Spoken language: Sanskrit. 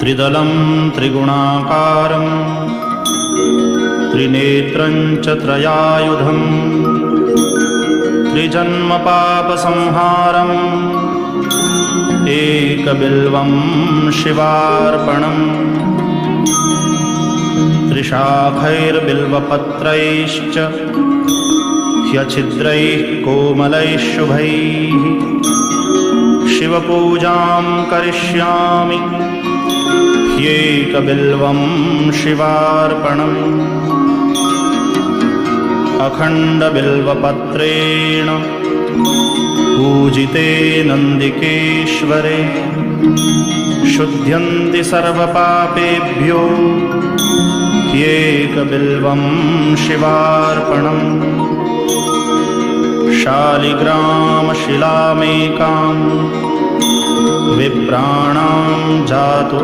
त्रिदलं त्रिगुणाकारं त्रिनेत्रं च त्रयायुधं त्रिजन्मपापसंहारम् एकबिल्वं शिवार्पणम् त्रिशाखैर्बिल्वपत्रैश्च ह्यच्छिद्रैः कोमलैः शुभैः शिवपूजां करिष्यामि ह्येकबिल्वं शिवार्पणम् अखण्डबिल्वपत्रेण पूजिते नन्दिकेश्वरे शुध्यन्ति सर्वपापेभ्यो ह्येकबिल्वं शिवार्पणम् शालिग्रामशिलामेकां विप्राणां जातु